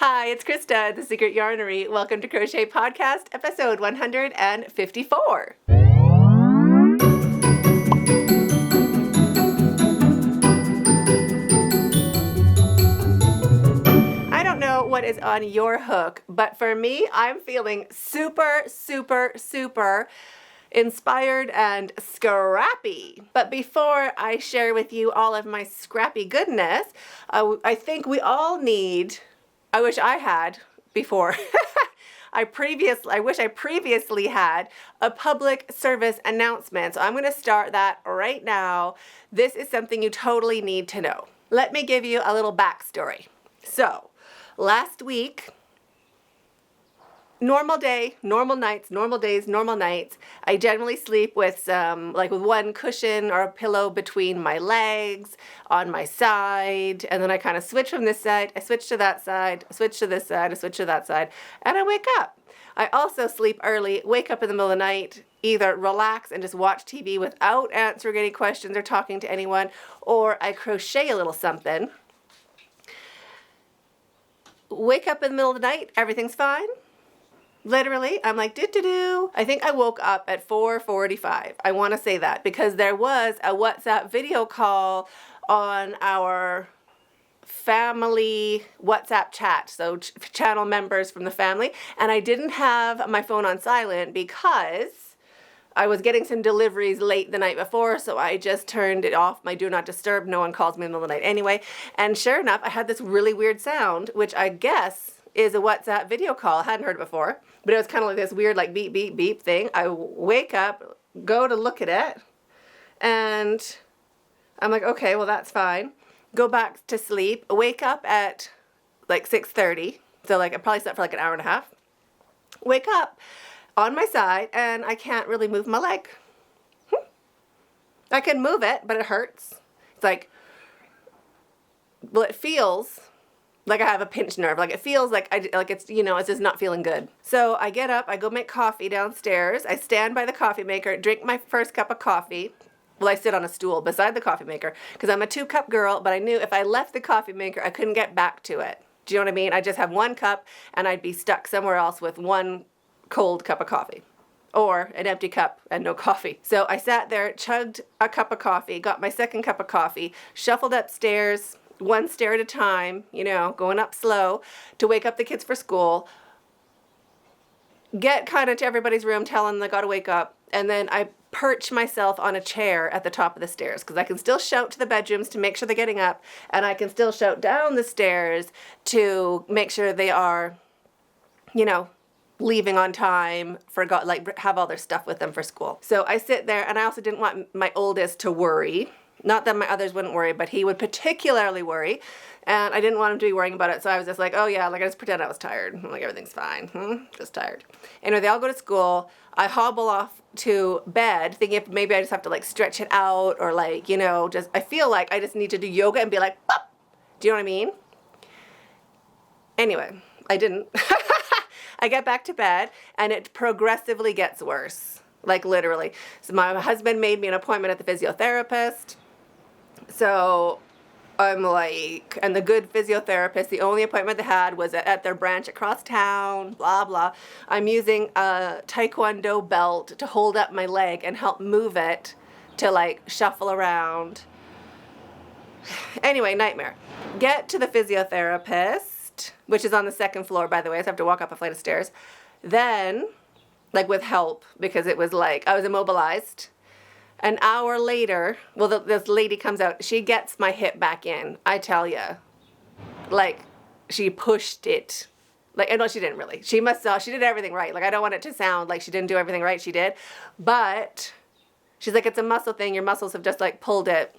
Hi, it's Krista, The Secret Yarnery. Welcome to Crochet Podcast, episode 154. I don't know what is on your hook, but for me, I'm feeling super inspired and scrappy. But before I share with you all of my scrappy goodness, I think we all need, I wish I had before, I wish I previously had a public service announcement. So I'm going to start that right now. This is something you totally need to know. Let me give you a little backstory. So last week, normal day, normal nights, normal days, normal nights. I generally sleep with with one cushion or a pillow between my legs on my side. And then I kind of switch from this side. I switch to that side, I switch to this side, I switch to that side, and I wake up. I also sleep early, wake up in the middle of the night, either relax and just watch TV without answering any questions or talking to anyone, or I crochet a little something. Wake up in the middle of the night, everything's fine. Literally, I'm like, do. I think I woke up at 4:45. I want to say that because there was a WhatsApp video call on our family WhatsApp chat. So channel members from the family. And I didn't have my phone on silent because I was getting some deliveries late the night before. So I just turned it off, my do not disturb. No one calls me in the middle of the night anyway. And sure enough, I had this really weird sound, which I guess is a WhatsApp video call. I hadn't heard it before, but it was kind of like this weird like beep, beep, beep thing. I wake up, go to look at it, and I'm like, okay, well, that's fine. Go back to sleep, wake up at like 6:30. So like I probably slept for like an hour and a half. Wake up on my side and I can't really move my leg. I can move it, but it hurts. It's like, well, it feels like I have a pinched nerve. Like it feels like it's just not feeling good. So I get up, I go make coffee downstairs. I stand by the coffee maker, drink my first cup of coffee. Well, I sit on a stool beside the coffee maker because I'm a 2-cup girl, but I knew if I left the coffee maker, I couldn't get back to it. Do you know what I mean? I just have 1 cup and I'd be stuck somewhere else with 1 cold cup of coffee or an empty cup and no coffee. So I sat there, chugged a cup of coffee, got my second cup of coffee, shuffled upstairs, 1 stair at a time, going up slow to wake up the kids for school, get kind of to everybody's room, telling them they gotta wake up, and then I perch myself on a chair at the top of the stairs because I can still shout to the bedrooms to make sure they're getting up, and I can still shout down the stairs to make sure they are, leaving on time, have all their stuff with them for school. So I sit there, and I also didn't want my oldest to worry. Not that my others wouldn't worry, but he would particularly worry. And I didn't want him to be worrying about it. So I was just like, oh yeah, I just pretend I was tired. I'm like, everything's fine. Just tired. Anyway, they all go to school. I hobble off to bed thinking if maybe I just have to stretch it out or I feel like I just need to do yoga and be like, pop. Do you know what I mean? Anyway, I didn't. I get back to bed and it progressively gets worse. Like literally. So my husband made me an appointment at the physiotherapist. So I'm like, and the good physiotherapist, the only appointment they had was at their branch across town, blah, blah. I'm using a Taekwondo belt to hold up my leg and help move it to shuffle around. Anyway, nightmare. Get to the physiotherapist, which is on the 2nd floor, by the way. I have to walk up a flight of stairs. Then, with help, because it was I was immobilized. An hour later, this lady comes out. She gets my hip back in. I tell you, she pushed it. No, she didn't really. She did everything right. I don't want it to sound like she didn't do everything right. She did. But she's like, it's a muscle thing. Your muscles have just pulled it,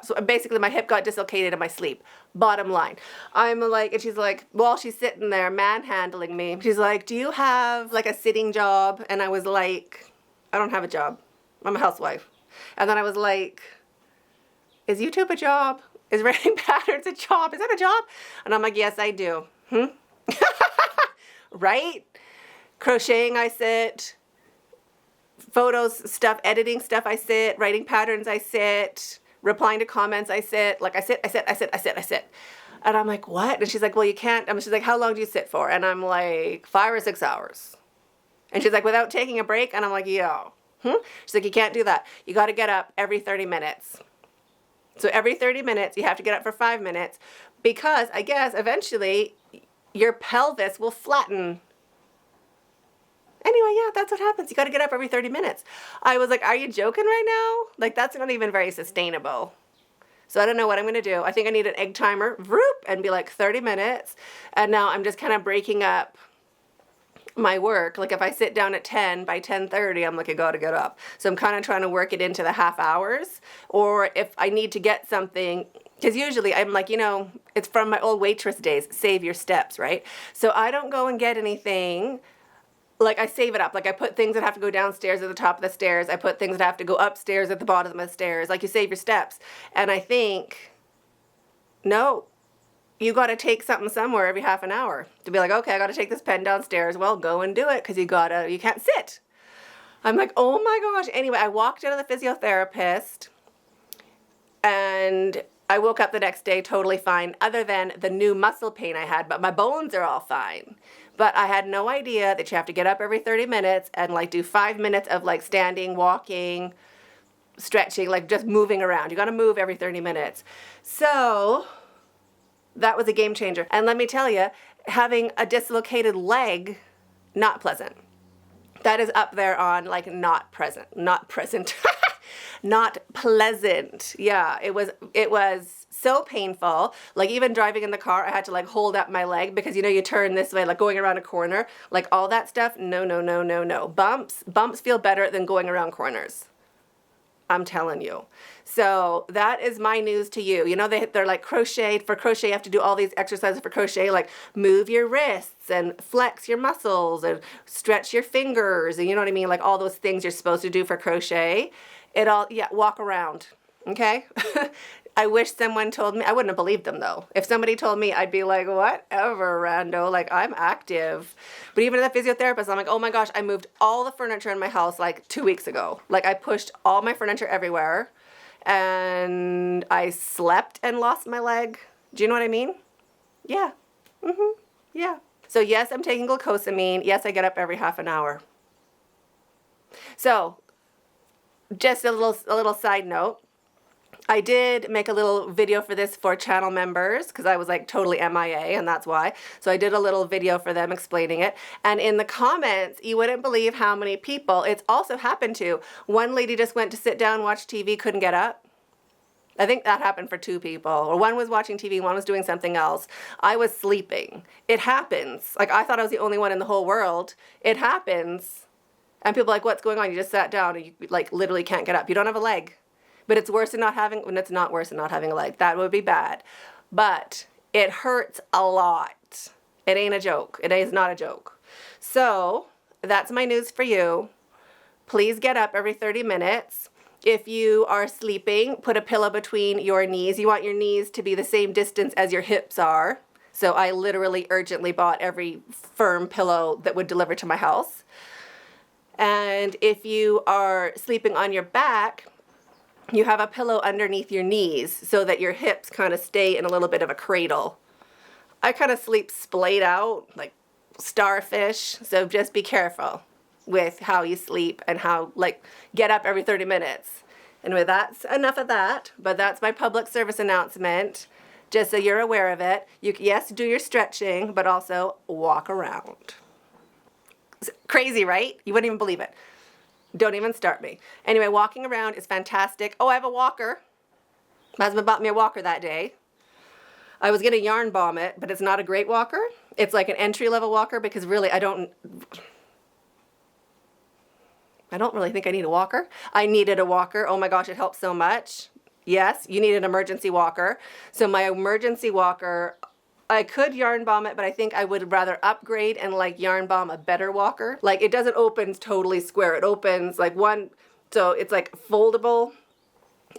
So basically my hip got dislocated in my sleep. Bottom line. I'm and she's like, well, she's sitting there manhandling me. She's like, do you have a sitting job? And I was like, I don't have a job. I'm a housewife. And then I was like, is YouTube a job? Is writing patterns a job? Is that a job? And I'm like, yes, I do. Right? Crocheting, I sit. Photos, stuff, editing stuff, I sit. Writing patterns, I sit. Replying to comments, I sit. I sit. And I'm like, what? And she's like, well, you can't. She's like, how long do you sit for? And I'm like, 5 or 6 hours. And she's like, without taking a break? And I'm like, yo. She's like, you can't do that. You got to get up every 30 minutes. So every 30 minutes, you have to get up for 5 minutes because I guess eventually your pelvis will flatten. Anyway, yeah, that's what happens. You got to get up every 30 minutes. I was like, are you joking right now? Like, that's not even very sustainable. So I don't know what I'm going to do. I think I need an egg timer, and be like 30 minutes. And now I'm just kind of breaking up my work. Like if I sit down at 10, by 10:30, I'm like, I got to get up. So I'm kind of trying to work it into the half hours. Or if I need to get something, because usually I'm like, it's from my old waitress days, save your steps, right? So I don't go and get anything. Like I save it up. Like I put things that have to go downstairs at the top of the stairs. I put things that have to go upstairs at the bottom of the stairs. Like you save your steps. And I think, no, you got to take something somewhere every half an hour to be like, okay, I got to take this pen downstairs. Well, go and do it because you can't sit. I'm like, oh my gosh. Anyway, I walked out of the physiotherapist and I woke up the next day totally fine, other than the new muscle pain I had, but my bones are all fine. But I had no idea that you have to get up every 30 minutes and like do 5 minutes of like standing, walking, stretching, like just moving around. You got to move every 30 minutes. So that was a game changer. And let me tell you, having a dislocated leg, not pleasant. That is up there on like not present, not pleasant. Yeah, it was so painful. Like even driving in the car, I had to like hold up my leg because you turn this way, like going around a corner, like all that stuff. No. Bumps feel better than going around corners. I'm telling you. So that is my news to you. They're like crochet. For crochet, you have to do all these exercises for crochet, like move your wrists and flex your muscles and stretch your fingers. And you know what I mean? Like all those things you're supposed to do for crochet. Walk around. Okay? I wish someone told me. I wouldn't have believed them though. If somebody told me, I'd be like, whatever, rando. Like I'm active. But even at the physiotherapist, I'm like, oh my gosh, I moved all the furniture in my house like 2 weeks ago. Like I pushed all my furniture everywhere and I slept and lost my leg. Do you know what I mean? Yeah. Yeah. So yes, I'm taking glucosamine. Yes, I get up every half an hour. So just a little side note. I did make a little video for this for channel members because I was like totally MIA and that's why. So I did a little video for them explaining it. And in the comments, you wouldn't believe how many people it's also happened to. One lady just went to sit down, watch TV, couldn't get up. I think that happened for 2 people. Or one was watching TV, one was doing something else. I was sleeping. It happens. Like I thought I was the only one in the whole world. It happens. And people are like, what's going on? You just sat down and you like literally can't get up. You don't have a leg. But it's worse than not having, when it's not worse than not having a leg. That would be bad. But it hurts a lot. It ain't a joke. It is not a joke. So that's my news for you. Please get up every 30 minutes. If you are sleeping, put a pillow between your knees. You want your knees to be the same distance as your hips are. So I literally urgently bought every firm pillow that would deliver to my house. And if you are sleeping on your back, you have a pillow underneath your knees so that your hips kind of stay in a little bit of a cradle. I kind of sleep splayed out like starfish, so just be careful with how you sleep and how, like, get up every 30 minutes. Anyway, that's enough of that, but that's my public service announcement, just so you're aware of it. Yes, do your stretching, but also walk around. It's crazy, right? You wouldn't even believe it. Don't even start me. Anyway, walking around is fantastic. Oh, I have a walker. My husband bought me a walker that day. I was going to yarn bomb it, but it's not a great walker. It's like an entry-level walker because really I don't really think I need a walker. I needed a walker. Oh my gosh, it helps so much. Yes, you need an emergency walker. So my emergency walker, I could yarn bomb it, but I think I would rather upgrade and like yarn bomb a better walker. Like it doesn't open totally square. It opens like so it's like foldable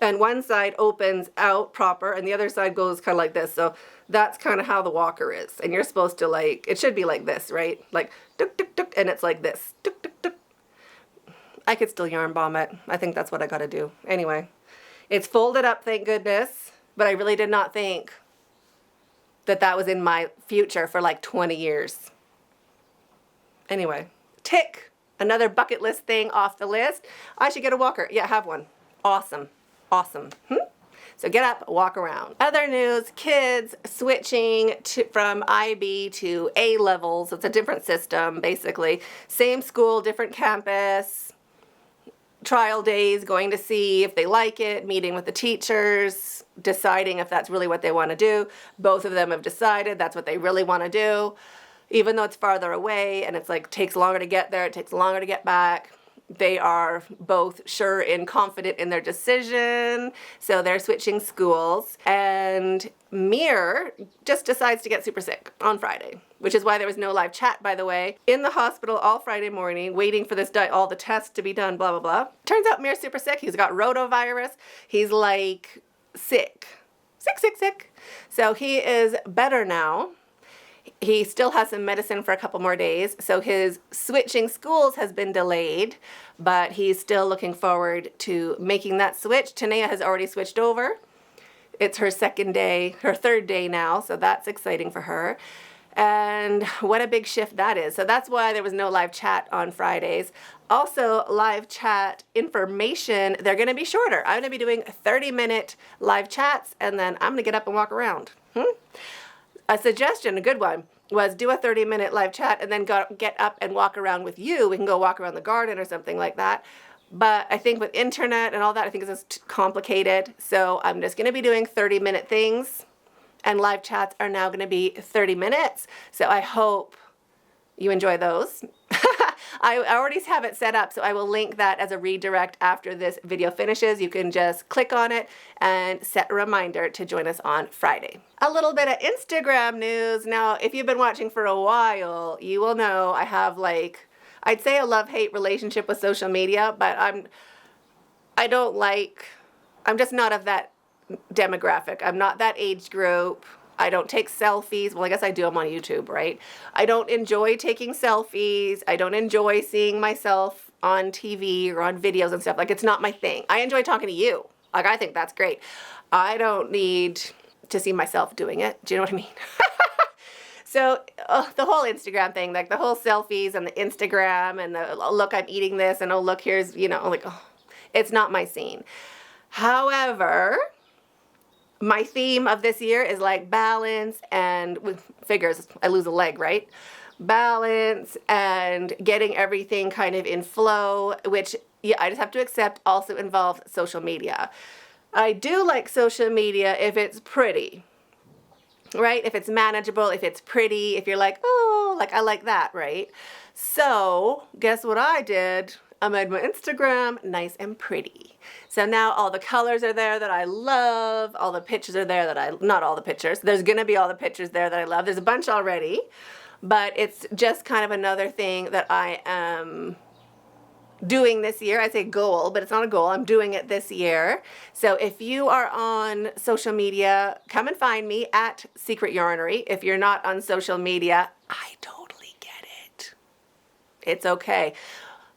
and one side opens out proper and the other side goes kind of like this. So that's kind of how the walker is. And you're supposed to like, it should be like this, right? Like tuk, tuk, tuk, and it's like this. Tuk, tuk, tuk. I could still yarn bomb it. I think that's what I got to do. Anyway, it's folded up, thank goodness, but I really did not think that was in my future for like 20 years. Anyway, tick. Another bucket list thing off the list. I should get a walker. Yeah, have one. Awesome. Awesome. So get up, walk around. Other news, kids switching from IB to A levels. It's a different system, basically. Same school, different campus. Trial days, going to see if they like it, meeting with the teachers, deciding if that's really what they want to do. Both of them have decided that's what they really want to do. Even though it's farther away and it's like takes longer to get there, it takes longer to get back. They are both sure and confident in their decision, so they're switching schools. And Mir just decides to get super sick on Friday, which is why there was no live chat, by the way. In the hospital all Friday morning, waiting for this all the tests to be done, blah, blah, blah. Turns out Mir's super sick. He's got rotavirus. He's like sick. Sick. So he is better now. He still has some medicine for a couple more days, so his switching schools has been delayed, but he's still looking forward to making that switch. Tanea has already switched over. It's her third day now, so that's exciting for her. And what a big shift that is. So that's why there was no live chat on Fridays. Also, live chat information, they're going to be shorter. I'm going to be doing 30-minute live chats, and then I'm going to get up and walk around. A suggestion, a good one, was do a 30-minute live chat and then get up and walk around with you. We can go walk around the garden or something like that. But I think with internet and all that, I think it's just complicated. So I'm just going to be doing 30-minute things, and live chats are now going to be 30 minutes. So I hope you enjoy those. I already have it set up, so I will link that as a redirect after this video finishes. You can just click on it and set a reminder to join us on Friday. A little bit of Instagram news. Now, if you've been watching for a while, you will know I have I'd say a love-hate relationship with social media, but I'm just not of that demographic. I'm not that age group. I don't take selfies. Well, I guess I do them on YouTube, right? I don't enjoy taking selfies. I don't enjoy seeing myself on TV or on videos and stuff. Like, it's not my thing. I enjoy talking to you. Like, I think that's great. I don't need to see myself doing it. Do you know what I mean? So the whole Instagram thing, like the whole selfies and the Instagram and the, oh, look, I'm eating this, and oh, look, here's, like, oh, it's not my scene. However, my theme of this year is like balance and with figures, I lose a leg, right? Balance and getting everything kind of in flow, which I just have to accept also involves social media. I do like social media if it's pretty, right? If it's manageable, if it's pretty, if you're like, oh, like I like that, right? So guess what I did? I made my Instagram nice and pretty. So now all the colors are there that I love. All the pictures are there that not all the pictures. There's going to be all the pictures there that I love. There's a bunch already, but it's just kind of another thing that I am doing this year. I say goal, but it's not a goal. I'm doing it this year. So if you are on social media, come and find me at Secret Yarnery. If you're not on social media, I totally get it. It's okay.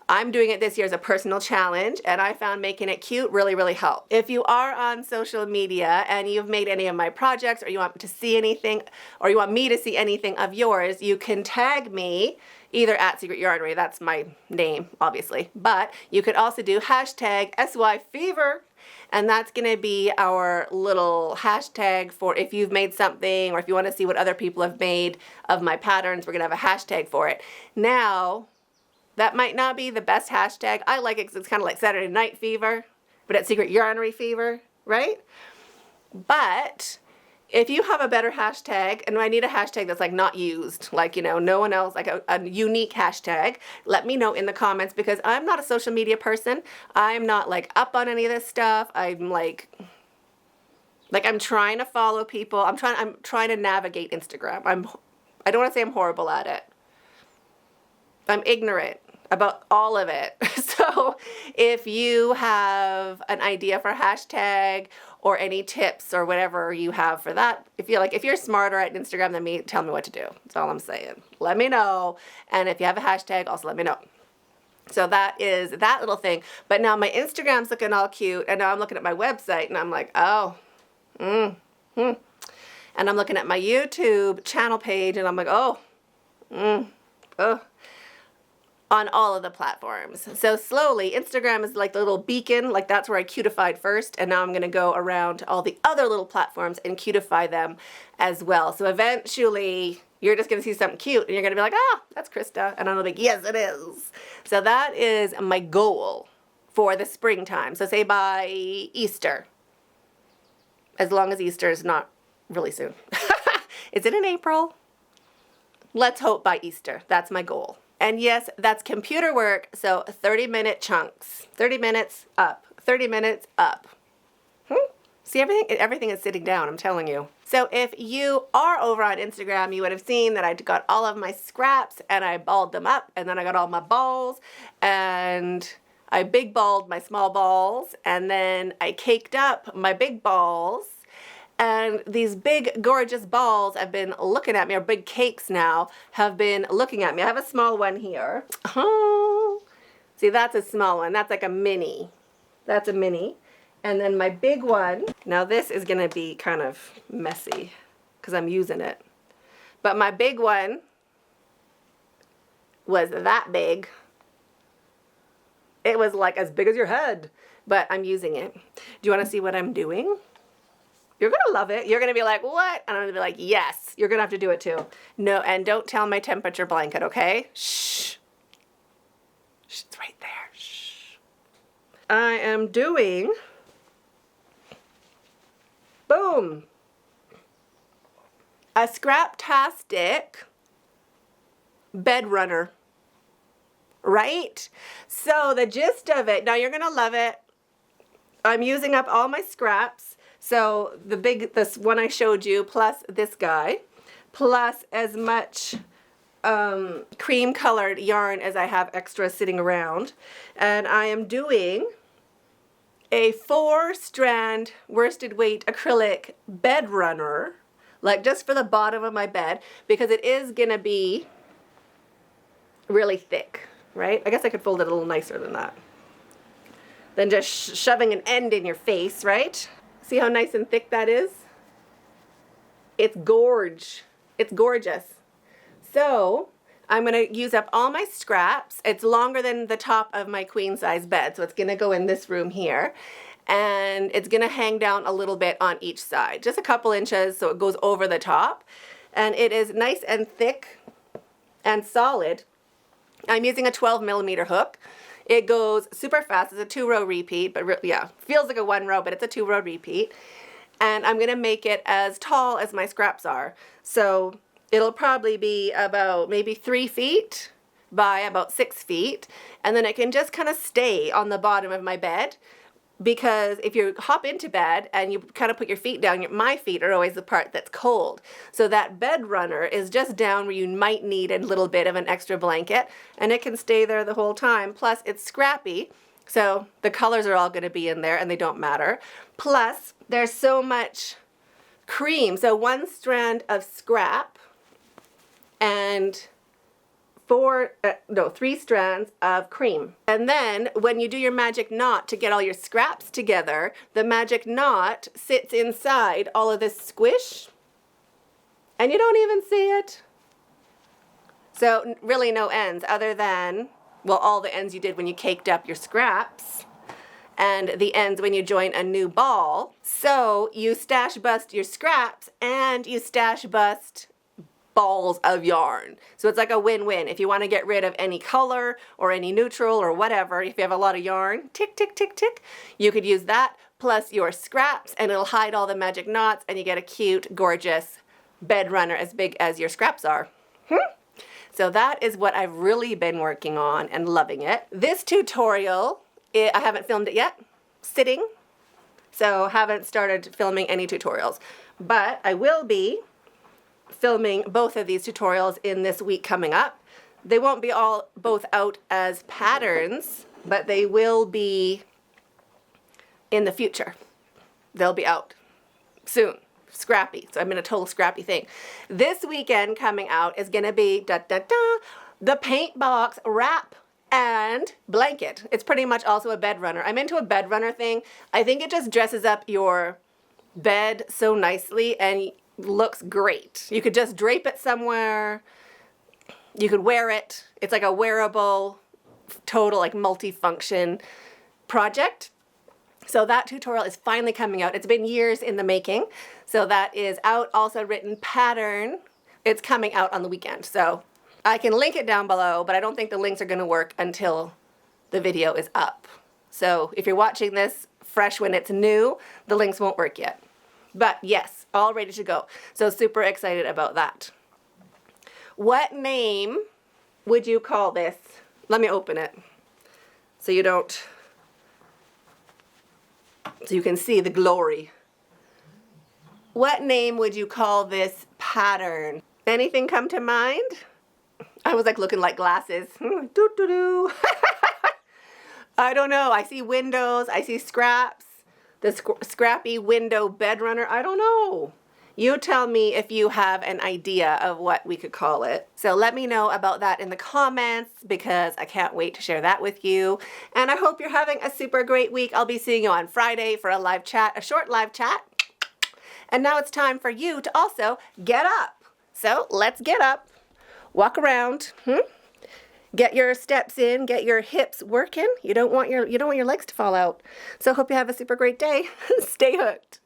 I'm doing it this year as a personal challenge, and I found making it cute really, really helped. If you are on social media and you've made any of my projects, or you want to see anything, or you want me to see anything of yours, you can tag me either at Secret Yarnery, that's my name, obviously, but you could also do hashtag SYFever, and that's going to be our little hashtag for if you've made something, or if you want to see what other people have made of my patterns, we're going to have a hashtag for it. Now, that might not be the best hashtag. I like it because it's kind of like Saturday Night Fever, but it's Secret Yarnery Fever, right? But if you have a better hashtag, and I need a hashtag that's like not used, like, no one else, like a unique hashtag, let me know in the comments, because I'm not a social media person. I'm not like up on any of this stuff. I'm like I'm trying to follow people. I'm trying to navigate Instagram. I don't want to say I'm horrible at it. I'm ignorant about all of it. So if you have an idea for a hashtag or any tips or whatever you have for that, if you're smarter at Instagram than me, tell me what to do. That's all I'm saying. Let me know. And if you have a hashtag, also let me know. So that is that little thing. But now my Instagram's looking all cute, and now I'm looking at my website and I'm like, oh, And I'm looking at my YouTube channel page and I'm like, oh, on all of the platforms. So slowly, Instagram is like the little beacon, like that's where I cutified first, and now I'm gonna go around to all the other little platforms and cutify them as well. So eventually, you're just gonna see something cute and you're gonna be like, ah, that's Krista. And I'm gonna be like, yes, it is. So that is my goal for the springtime. So say by Easter, as long as Easter is not really soon. Is it in April? Let's hope by Easter. That's my goal. And yes, that's computer work, so 30-minute chunks. 30 minutes up, 30 minutes up. See, everything is sitting down, I'm telling you. So if you are over on Instagram, you would have seen that I got all of my scraps and I balled them up, and then I got all my balls and I big balled my small balls, and then I caked up my big balls. And these big, gorgeous balls have been looking at me, or big cakes now, have been looking at me. I have a small one here. Oh, see, that's a small one. That's like a mini. That's a mini. And then my big one, now this is going to be kind of messy because I'm using it. But my big one was that big. It was like as big as your head, but I'm using it. Do you want to see what I'm doing? You're going to love it. You're going to be like, what? And I'm going to be like, yes. You're going to have to do it too. No, and don't tell my temperature blanket, okay? Shh. Shh, it's right there. Shh. I am doing, boom, a Scraptastic bed runner, right? So the gist of it, now you're going to love it. I'm using up all my scraps. So this one I showed you, plus this guy, plus as much cream colored yarn as I have extra sitting around. And I am doing a 4-strand worsted weight acrylic bed runner, like just for the bottom of my bed, because it is gonna be really thick, right? I guess I could fold it a little nicer than that. Than just shoving an end in your face, right? See how nice and thick that is? It's gorge. It's gorgeous. So I'm going to use up all my scraps. It's longer than the top of my queen size bed, so it's going to go in this room here. And it's going to hang down a little bit on each side, just a couple inches so it goes over the top. And it is nice and thick and solid. I'm using a 12mm hook. It goes super fast. It's a 2-row repeat, but yeah, feels like a 1-row, but it's a 2-row repeat. And I'm going to make it as tall as my scraps are. So it'll probably be about maybe 3 feet by about 6 feet. And then it can just kind of stay on the bottom of my bed. Because if you hop into bed and you kind of put your feet down, my feet are always the part that's cold. So that bed runner is just down where you might need a little bit of an extra blanket, and it can stay there the whole time. Plus, it's scrappy, so the colors are all going to be in there and they don't matter. Plus, there's so much cream. So 1 strand of scrap and 3 strands of cream. And then when you do your magic knot to get all your scraps together, the magic knot sits inside all of this squish and you don't even see it. So really no ends other than, well, all the ends you did when you caked up your scraps and the ends when you join a new ball. So you stash bust your scraps and you stash bust balls of yarn. So it's like a win-win. If you want to get rid of any color or any neutral or whatever, if you have a lot of yarn, tick, tick, tick, tick, you could use that plus your scraps and it'll hide all the magic knots and you get a cute, gorgeous bed runner as big as your scraps are. So that is what I've really been working on and loving it. This tutorial, I haven't filmed it yet, sitting, so haven't started filming any tutorials, but I will be filming both of these tutorials in this week coming up. They won't be both out as patterns, but they will be in the future. They'll be out soon. Scrappy. So I'm in a total scrappy thing. This weekend coming out is going to be the paint box wrap and blanket. It's pretty much also a bed runner. I'm into a bed runner thing. I think it just dresses up your bed so nicely, and looks great. You could just drape it somewhere. You could wear it. It's like a wearable, total like multi-function project. So that tutorial is finally coming out. It's been years in the making. So that is out, also written pattern. It's coming out on the weekend. So I can link it down below, but I don't think the links are gonna work until the video is up. So if you're watching this fresh when it's new, the links won't work yet. But yes, all ready to go. So super excited about that. What name would you call this? Let me open it so you don't, so you can see the glory. What name would you call this pattern? Anything come to mind? I was like looking like glasses. Doo-doo-doo. I don't know. I see windows. I see scraps. The scrappy window bed runner. I don't know. You tell me if you have an idea of what we could call it. So let me know about that in the comments because I can't wait to share that with you. And I hope you're having a super great week. I'll be seeing you on Friday for a live chat, a short live chat. And now it's time for you to also get up. So let's get up, walk around, get your steps in, get your hips working. You don't want your legs to fall out. So hope you have a super great day. Stay hooked.